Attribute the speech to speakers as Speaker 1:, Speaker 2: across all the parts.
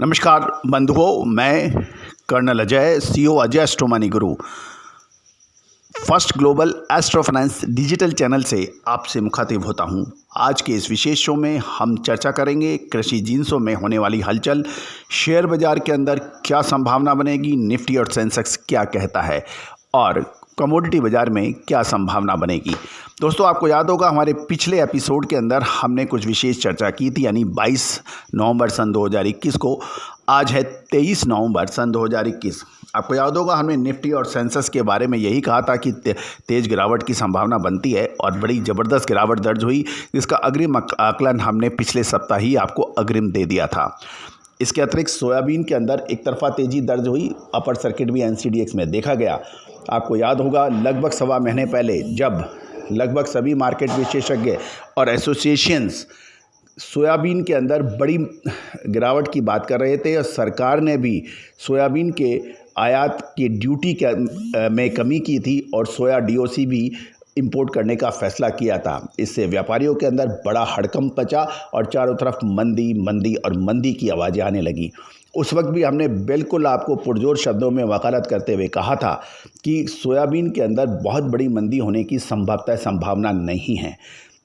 Speaker 1: नमस्कार बंधुओं, मैं कर्नल अजय, सीईओ अजय एस्ट्रोमनी गुरु, first global astro finance digital channel से आपसे मुखातिब होता हूं। आज के इस विशेष शो में हम चर्चा करेंगे कृषि जिन्सों में होने वाली हलचल, शेयर बाजार के अंदर क्या संभावना बनेगी, निफ्टी और सेंसेक्स क्या कहता है और कमोडिटी बाजार में क्या संभावना बनेगी। दोस्तों, आपको याद होगा हमारे पिछले एपिसोड के अंदर हमने कुछ विशेष चर्चा की थी, यानी 22 नवंबर सन 2021 को। आज है 23 नवंबर सन 2021। आपको याद होगा हमने निफ्टी और सेंसेक्स के बारे में यही कहा था कि तेज़ गिरावट की संभावना बनती है और बड़ी ज़बरदस्त गिरावट दर्ज हुई, जिसका अग्रिम आकलन हमने पिछले सप्ताह ही आपको अग्रिम दे दिया था। इसके अतिरिक्त सोयाबीन के अंदर एक तरफा तेज़ी दर्ज हुई, अपर सर्किट भी एनसीडीएक्स में देखा गया। आपको याद होगा लगभग सवा महीने पहले जब लगभग सभी मार्केट विशेषज्ञ और एसोसिएशंस सोयाबीन के अंदर बड़ी गिरावट की बात कर रहे थे और सरकार ने भी सोयाबीन के आयात की ड्यूटी में कमी की थी और सोया डीओसी भी इंपोर्ट करने का फैसला किया था। इससे व्यापारियों के अंदर बड़ा हड़कंप मचा और चारों तरफ मंदी मंदी और मंदी की आवाज़ें आने लगी। उस वक्त भी हमने बिल्कुल आपको पुरजोर शब्दों में वकालत करते हुए कहा था कि सोयाबीन के अंदर बहुत बड़ी मंदी होने की संभावना नहीं है।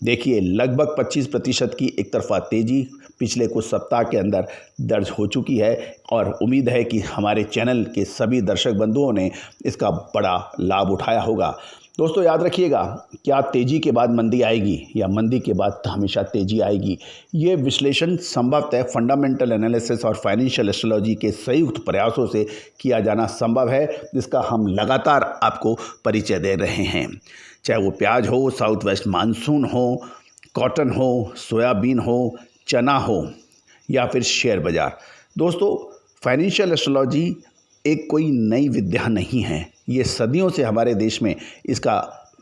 Speaker 1: देखिए, लगभग 25% की एक तरफा तेज़ी पिछले कुछ सप्ताह के अंदर दर्ज हो चुकी है और उम्मीद है कि हमारे चैनल के सभी दर्शक बंधुओं ने इसका बड़ा लाभ उठाया होगा। दोस्तों, याद रखिएगा, क्या तेज़ी के बाद मंदी आएगी या मंदी के बाद हमेशा तेज़ी आएगी, ये विश्लेषण संभवतः फंडामेंटल एनालिसिस और फाइनेंशियल एस्ट्रोलॉजी के संयुक्त प्रयासों से किया जाना संभव है, जिसका हम लगातार आपको परिचय दे रहे हैं। चाहे वो प्याज हो, साउथ वेस्ट मानसून हो, कॉटन हो, सोयाबीन हो, चना हो या फिर शेयर बाज़ार। दोस्तों, फाइनेंशियल एस्ट्रोलॉजी एक कोई नई विद्या नहीं है। ये सदियों से हमारे देश में इसका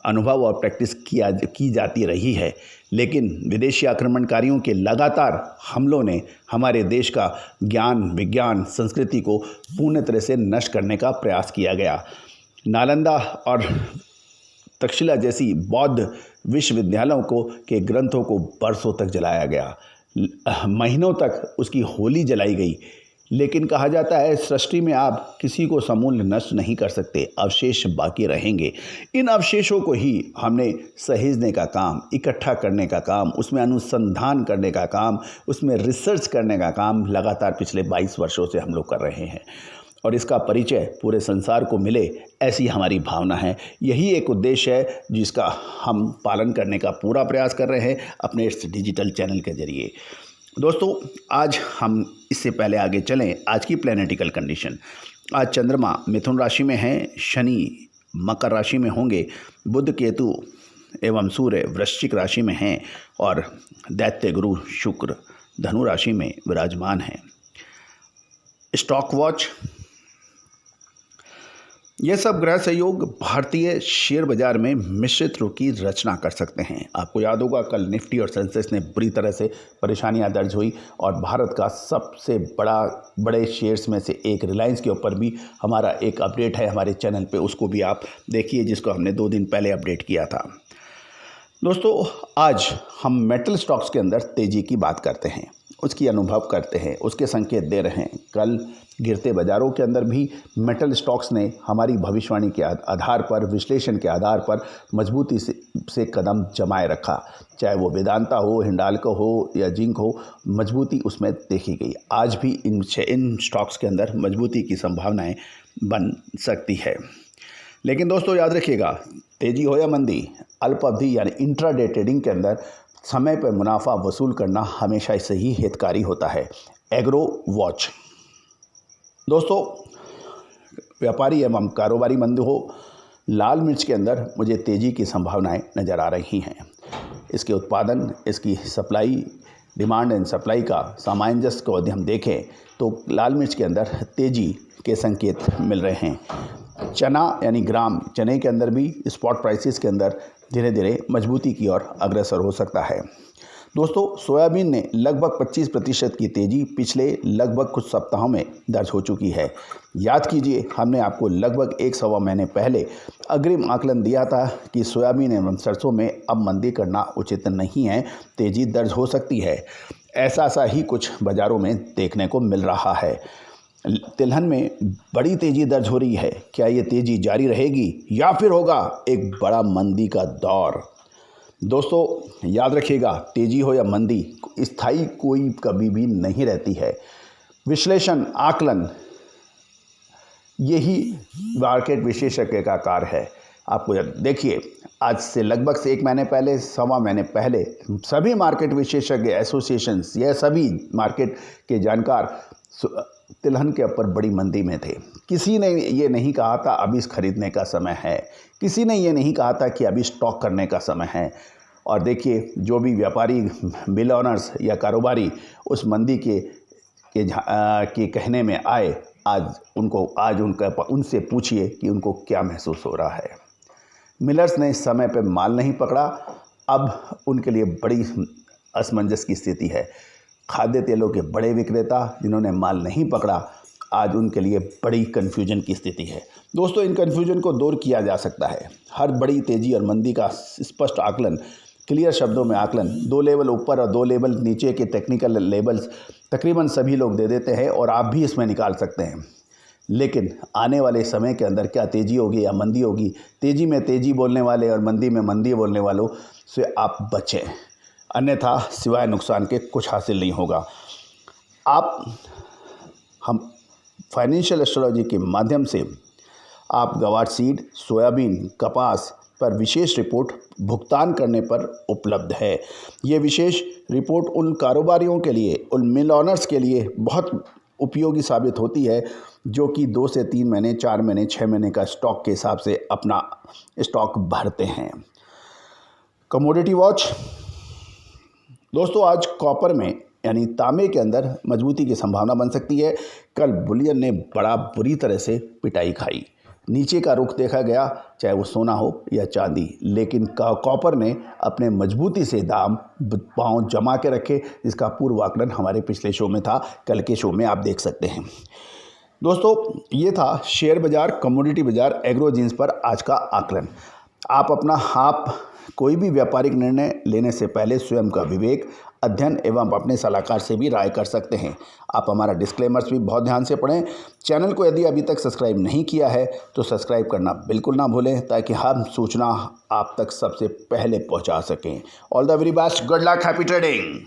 Speaker 1: अनुभव और प्रैक्टिस की जाती रही है, लेकिन विदेशी आक्रमणकारियों के लगातार हमलों ने हमारे देश का ज्ञान, विज्ञान, संस्कृति को पूर्ण तरह से नष्ट करने का प्रयास किया गया। नालंदा और तक्षशिला जैसी बौद्ध विश्वविद्यालयों के ग्रंथों को बरसों तक जलाया गया, महीनों तक उसकी होली जलाई गई। लेकिन कहा जाता है सृष्टि में आप किसी को समूल नष्ट नहीं कर सकते, अवशेष बाकी रहेंगे। इन अवशेषों को ही हमने सहेजने का काम, इकट्ठा करने का काम, उसमें अनुसंधान करने का काम, उसमें रिसर्च करने का काम लगातार पिछले 22 वर्षों से हम लोग कर रहे हैं और इसका परिचय पूरे संसार को मिले, ऐसी हमारी भावना है। यही एक उद्देश्य है जिसका हम पालन करने का पूरा प्रयास कर रहे हैं अपने इस डिजिटल चैनल के जरिए। दोस्तों, आज हम इससे पहले आगे चलें, आज की प्लैनेटिकल कंडीशन। आज चंद्रमा मिथुन राशि में हैं, शनि मकर राशि में होंगे, बुध केतु एवं सूर्य वृश्चिक राशि में हैं और दैत्य गुरु शुक्र धनु राशि में विराजमान हैं। स्टॉक वॉच, यह सब ग्रह सहयोग भारतीय शेयर बाजार में मिश्रित रुख की रचना कर सकते हैं। आपको याद होगा कल निफ्टी और सेंसेक्स ने बुरी तरह से परेशानियां दर्ज हुई और भारत का सबसे बड़े शेयर्स में से एक रिलायंस के ऊपर भी हमारा एक अपडेट है हमारे चैनल पे, उसको भी आप देखिए, जिसको हमने 2 दिन पहले अपडेट किया था। दोस्तों, आज हम मेटल स्टॉक्स के अंदर तेज़ी की बात करते हैं, उसकी अनुभव करते हैं, उसके संकेत दे रहे हैं। कल गिरते बाज़ारों के अंदर भी मेटल स्टॉक्स ने हमारी भविष्यवाणी के आधार पर, विश्लेषण के आधार पर मजबूती से कदम जमाए रखा। चाहे वो वेदांता हो, हिंडाल्को हो या जिंक हो, मजबूती उसमें देखी गई। आज भी इन स्टॉक्स के अंदर मजबूती की संभावनाएं बन सकती है। लेकिन दोस्तों, याद रखिएगा, तेज़ी हो या मंदी, अल्प अवधि यानी इंट्राडे ट्रेडिंग के अंदर समय पर मुनाफा वसूल करना हमेशा से ही हितकारी होता है। Agro watch. दोस्तों, व्यापारी एवं कारोबारी बंधु हो, लाल मिर्च के अंदर मुझे तेज़ी की संभावनाएं नज़र आ रही हैं। इसके उत्पादन, इसकी सप्लाई, डिमांड एंड सप्लाई का सामंजस्य को यदि हम देखें तो लाल मिर्च के अंदर तेज़ी के संकेत मिल रहे हैं। चना यानी ग्राम चने के अंदर भी स्पॉट प्राइसेस के अंदर धीरे धीरे मजबूती की ओर अग्रसर हो सकता है। दोस्तों, सोयाबीन ने लगभग 25% की तेज़ी पिछले लगभग कुछ सप्ताहों में दर्ज हो चुकी है। याद कीजिए, हमने आपको लगभग 1 महीने पहले अग्रिम आकलन दिया था कि सोयाबीन एवं सरसों में अब मंदी करना उचित नहीं है, तेज़ी दर्ज हो सकती है। ऐसा सा ही कुछ बाज़ारों में देखने को मिल रहा है। तिलहन में बड़ी तेज़ी दर्ज हो रही है। क्या ये तेज़ी जारी रहेगी या फिर होगा एक बड़ा मंदी का दौर? दोस्तों याद रखिएगा, तेज़ी हो या मंदी, स्थायी कोई कभी भी नहीं रहती है। विश्लेषण, आकलन, यही मार्केट विशेषज्ञ का कार्य है। आपको देखिए, आज से लगभग से 1 महीने पहले, सवा महीने पहले सभी मार्केट विशेषज्ञ एसोसिएशंस, यह सभी मार्केट के जानकार तिलहन के ऊपर बड़ी मंदी में थे। किसी ने ये नहीं कहा था अभी खरीदने का समय है, किसी ने ये नहीं कहा था कि अभी स्टॉक करने का समय है। और देखिए, जो भी व्यापारी, मिल ओनर्स या कारोबारी उस मंदी के कहने में आए, आज उनसे पूछिए कि उनको क्या महसूस हो रहा है। मिलर्स ने समय पे माल नहीं पकड़ा, अब उनके लिए बड़ी असमंजस की स्थिति है। खाद्य तेलों के बड़े विक्रेता जिन्होंने माल नहीं पकड़ा, आज उनके लिए बड़ी कन्फ्यूजन की स्थिति है। दोस्तों, इन कन्फ्यूजन को दूर किया जा सकता है। हर बड़ी तेज़ी और मंदी का स्पष्ट आकलन, क्लियर शब्दों में आकलन, 2 लेवल ऊपर और 2 लेवल नीचे के टेक्निकल लेवल्स तकरीबन सभी लोग दे देते हैं और आप भी इसमें निकाल सकते हैं। लेकिन आने वाले समय के अंदर क्या तेज़ी होगी या मंदी होगी, तेज़ी में तेज़ी बोलने वाले और मंदी में मंदी बोलने वालों से आप बचें, अन्यथा सिवाय नुकसान के कुछ हासिल नहीं होगा। हम फाइनेंशियल एस्ट्रोलॉजी के माध्यम से आप गवार सीड, सोयाबीन, कपास पर विशेष रिपोर्ट भुगतान करने पर उपलब्ध है। ये विशेष रिपोर्ट उन कारोबारियों के लिए, उन मिल ओनर्स के लिए बहुत उपयोगी साबित होती है जो कि 2 से 3 महीने, 4 महीने, 6 महीने का स्टॉक के हिसाब से अपना स्टॉक भरते हैं। कमोडिटी वॉच दोस्तों, आज कॉपर में यानी तांबे के अंदर मजबूती की संभावना बन सकती है। कल बुलियन ने बड़ा बुरी तरह से पिटाई खाई, नीचे का रुख देखा गया, चाहे वो सोना हो या चांदी, लेकिन कॉपर ने अपने मजबूती से दाम पांव जमा के रखे, जिसका पूर्व आकलन हमारे पिछले शो में था। कल के शो में आप देख सकते हैं। दोस्तों, ये था शेयर बाज़ार, कमोडिटी बाज़ार, एग्रो जींस पर आज का आकलन। आप कोई भी व्यापारिक निर्णय लेने से पहले स्वयं का विवेक, अध्ययन एवं अपने सलाहकार से भी राय कर सकते हैं। आप हमारा डिस्क्लेमर्स भी बहुत ध्यान से पढ़ें। चैनल को यदि अभी तक सब्सक्राइब नहीं किया है तो सब्सक्राइब करना बिल्कुल ना भूलें, ताकि हम सूचना आप तक सबसे पहले पहुंचा सकें। All the very best, good luck, happy trading.